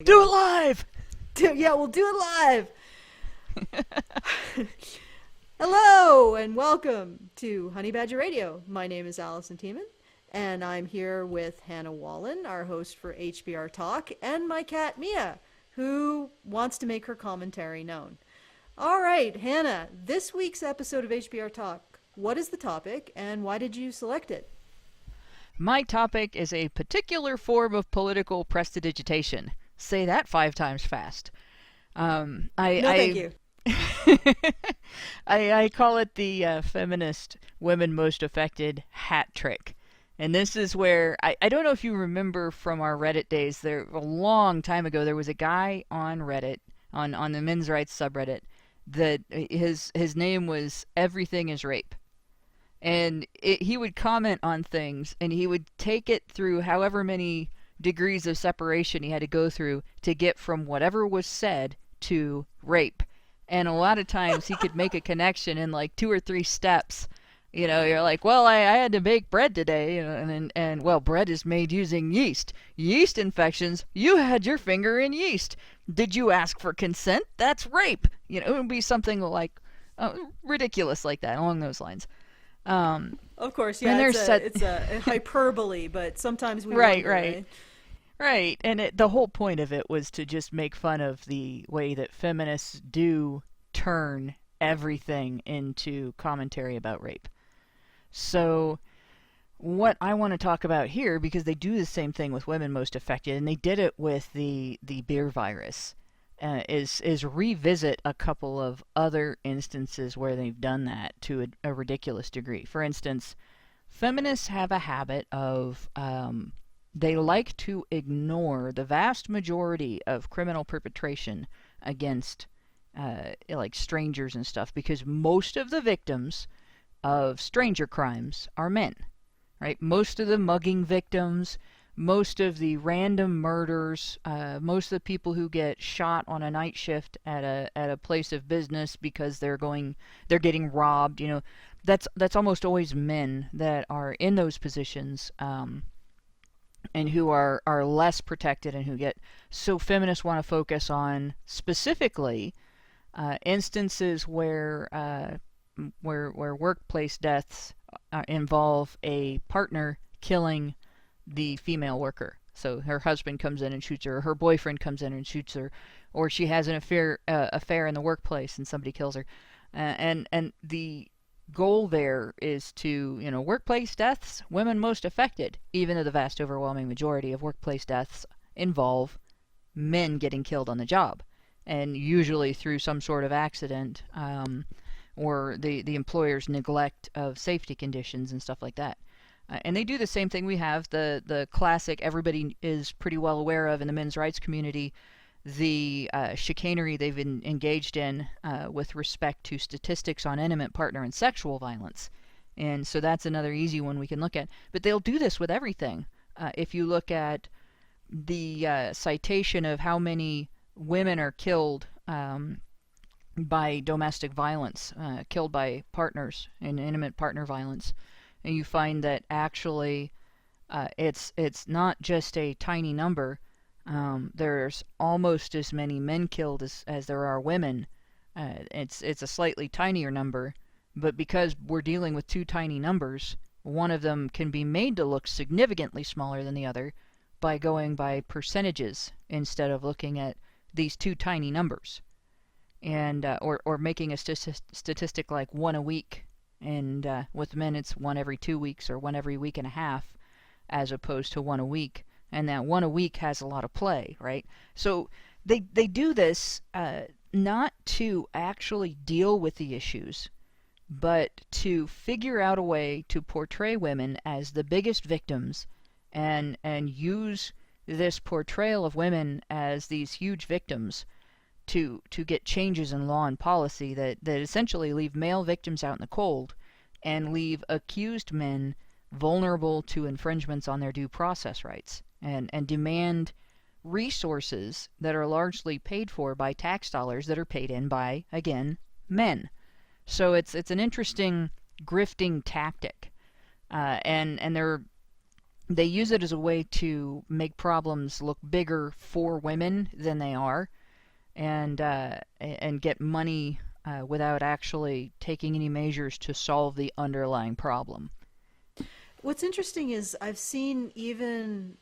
Do it live! Yeah, we'll do it live. Hello and welcome to HoneyBadgerRadio. My name is Alison Tiemann, and I'm here with Hannah Wallen, our host for HBR Talk, and my cat Mia, who wants to make her commentary known. All right, Hannah, this week's episode of HBR Talk, what is the topic and why did you select it? My topic is a particular form of political prestidigitation. Say that 5 times fast. Thank you. I call it the feminist women most affected hat trick. And this is where, I don't know if you remember from our Reddit days, there a long time ago, there was a guy on Reddit, on the men's rights subreddit, that his name was Everything is Rape. And he would comment on things, and he would take it through however many degrees of separation he had to go through to get from whatever was said to rape. And a lot of times he could make a connection in like 2 or 3 steps. You know, you're like, well, I had to bake bread today, you know, and well, bread is made using yeast. Yeast infections, you had your finger in yeast. Did you ask for consent? That's rape. You know, it would be something like ridiculous like that, along those lines. Of course, yeah, it's a hyperbole, but sometimes we wonder, right? Right, and the whole point of it was to just make fun of the way that feminists do turn everything into commentary about rape. So what I want to talk about here, because they do the same thing with women most affected, and they did it with the beer virus, is revisit a couple of other instances where they've done that to a ridiculous degree. For instance, feminists have a habit of they like to ignore the vast majority of criminal perpetration against like strangers and stuff, because most of the victims of stranger crimes are men, right? Most of the mugging victims, most of the random murders, most of the people who get shot on a night shift at a place of business because they're getting robbed, you know, that's almost always men that are in those positions, and who are less protected and who get. So feminists want to focus on specifically instances where workplace deaths involve a partner killing the female worker. So her husband comes in and shoots her, or her boyfriend comes in and shoots her, or she has an affair in the workplace and somebody kills her. And the goal there is to, you know, workplace deaths, women most affected, even though the vast overwhelming majority of workplace deaths involve men getting killed on the job, and usually through some sort of accident, or the employer's neglect of safety conditions and stuff like that. And they do the same thing. We have the classic, everybody is pretty well aware of in the men's rights community, the chicanery they've been engaged in with respect to statistics on intimate partner and sexual violence. And so that's another easy one we can look at. But they'll do this with everything. If you look at the citation of how many women are killed by domestic violence, killed by partners in intimate partner violence, and you find that actually it's not just a tiny number. There's almost as many men killed as there are women. It's a slightly tinier number, but because we're dealing with 2 tiny numbers, one of them can be made to look significantly smaller than the other by going by percentages instead of looking at these 2 tiny numbers, and or making a statistic like 1 a week, and with men it's 1 every 2 weeks or 1 every week and a half, as opposed to 1 a week. And that 1 a week has a lot of play, right? So they do this not to actually deal with the issues, but to figure out a way to portray women as the biggest victims, and use this portrayal of women as these huge victims to get changes in law and policy that essentially leave male victims out in the cold and leave accused men vulnerable to infringements on their due process rights, and demand resources that are largely paid for by tax dollars that are paid in by, again, men. So it's an interesting grifting tactic, and they're they use it as a way to make problems look bigger for women than they are, and get money without actually taking any measures to solve the underlying problem. What's interesting is I've seen even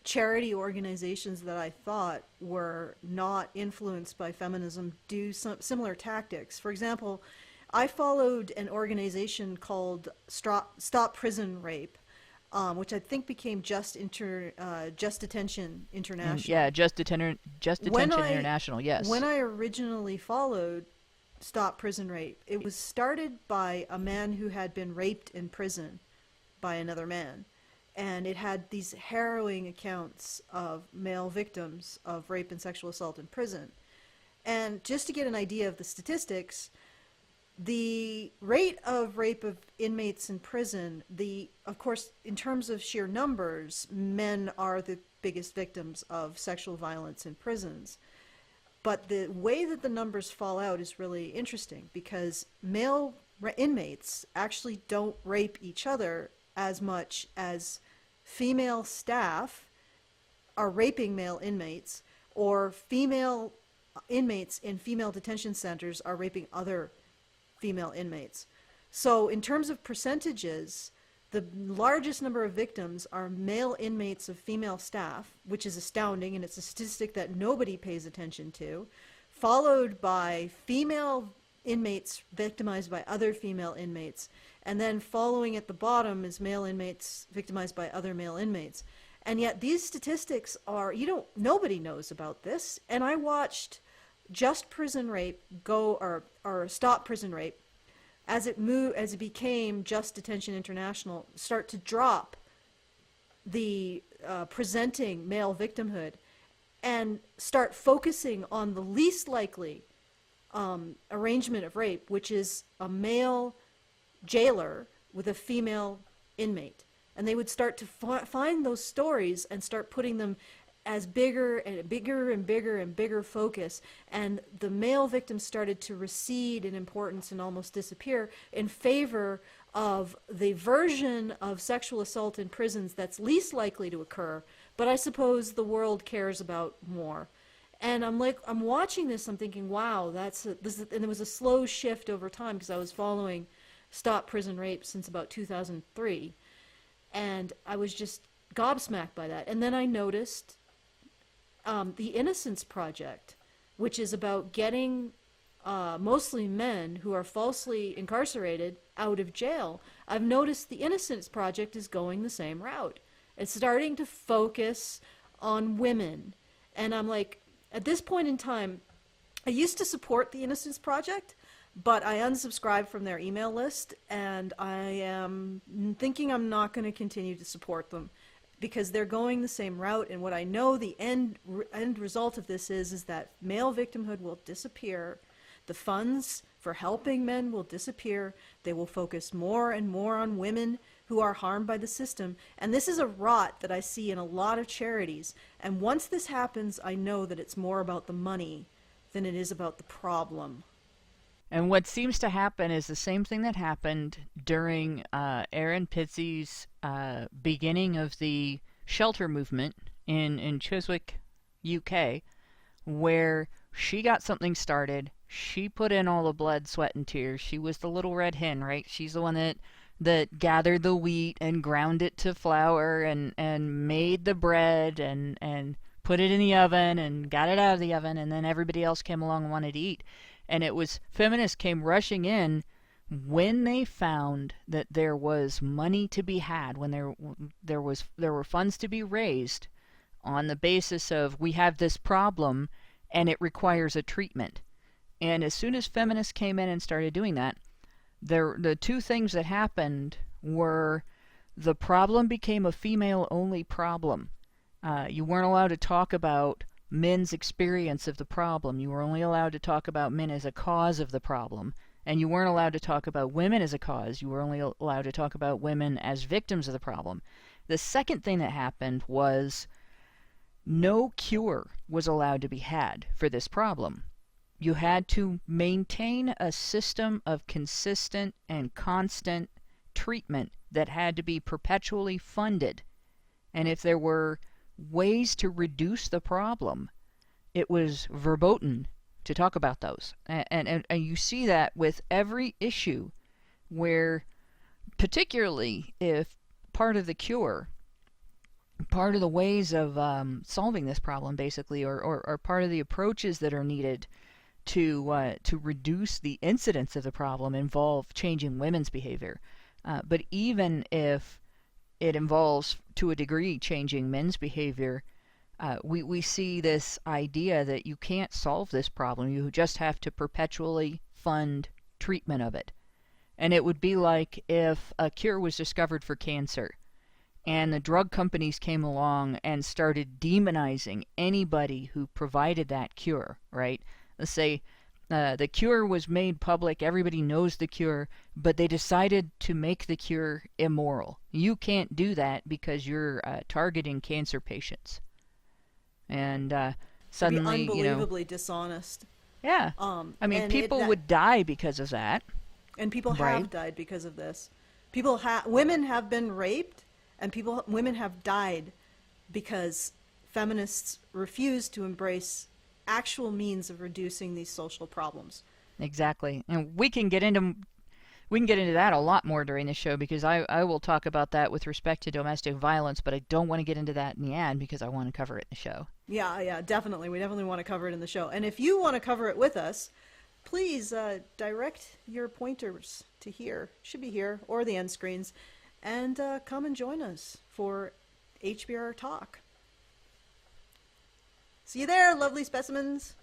charity organizations that I thought were not influenced by feminism do some similar tactics. For example, I followed an organization called Stop Prison Rape, which I think became Just Detention And International. yeah, Just When Detention I International, yes. when I originally followed Stop Prison Rape, it was started by a man who had been raped in prison by another man. And it had these harrowing accounts of male victims of rape and sexual assault in prison. And just to get an idea of the statistics, the rate of rape of inmates in prison, of course, in terms of sheer numbers, men are the biggest victims of sexual violence in prisons. But the way that the numbers fall out is really interesting because male inmates actually don't rape each other as much as female staff are raping male inmates, or female inmates in female detention centers are raping other female inmates. So in terms of percentages, the largest number of victims are male inmates of female staff, which is astounding, and it's a statistic that nobody pays attention to, followed by female inmates victimized by other female inmates, and then following at the bottom is male inmates victimized by other male inmates. And yet these statistics are, nobody knows about this. And I watched Just Prison Rape or Stop Prison Rape as it became Just Detention International start to drop the presenting male victimhood and start focusing on the least likely arrangement of rape, which is a male jailer with a female inmate. And they would start to find those stories and start putting them as bigger and bigger and bigger and bigger focus. And the male victims started to recede in importance and almost disappear in favor of the version of sexual assault in prisons that's least likely to occur, but I suppose the world cares about more. And I'm watching this, I'm thinking, wow, and it was a slow shift over time because I was following Stop Prison Rape since about 2003. And I was just gobsmacked by that. And then I noticed the Innocence Project, which is about getting mostly men who are falsely incarcerated out of jail. I've noticed the Innocence Project is going the same route. It's starting to focus on women. And I'm like, at this point in time, I used to support the Innocence Project, but I unsubscribed from their email list, and I am thinking I'm not going to continue to support them because they're going the same route. And what I know the end result of this is that male victimhood will disappear. The funds for helping men will disappear. They will focus more and more on women who are harmed by the system. And this is a rot that I see in a lot of charities. And once this happens, I know that it's more about the money than it is about the problem. And what seems to happen is the same thing that happened during Aaron Pizzey's beginning of the shelter movement in Chiswick, UK, where she got something started. She put in all the blood, sweat, and tears. She was the little red hen, right? She's the one that gathered the wheat and ground it to flour and made the bread and put it in the oven and got it out of the oven, and then everybody else came along and wanted to eat. And it was feminists came rushing in when they found that there was money to be had, when there were funds to be raised on the basis of we have this problem and it requires a treatment. And as soon as feminists came in and started doing that, the two things that happened were the problem became a female-only problem. You weren't allowed to talk about men's experience of the problem. You were only allowed to talk about men as a cause of the problem. And you weren't allowed to talk about women as a cause. You were only allowed to talk about women as victims of the problem. The second thing that happened was no cure was allowed to be had for this problem. You had to maintain a system of consistent and constant treatment that had to be perpetually funded And if there were ways to reduce the problem, it was verboten to talk about those. And you see that with every issue where, particularly if part of the cure, part of the ways of solving this problem, basically, or part of the approaches that are needed to reduce the incidence of the problem involve changing women's behavior. But even if it involves, to a degree, changing men's behavior, we see this idea that you can't solve this problem. You just have to perpetually fund treatment of it. And it would be like if a cure was discovered for cancer and the drug companies came along and started demonizing anybody who provided that cure, right? Let's say the cure was made public, everybody knows the cure, but they decided to make the cure immoral. You can't do that because you're targeting cancer patients. And suddenly, be unbelievably dishonest. Yeah. I mean, people would die because of that. And people right? have died because of this. Women have been raped, and women have died because feminists refuse to embrace actual means of reducing these social problems. Exactly. And we can get into that a lot more during the show, because I will talk about that with respect to domestic violence, but I don't want to get into that in the ad because I want to cover it in the show. Yeah, definitely. We definitely want to cover it in the show. And if you want to cover it with us, please direct your pointers to here. Should be here, or the end screens. And come and join us for HBR Talk. See you there, lovely specimens.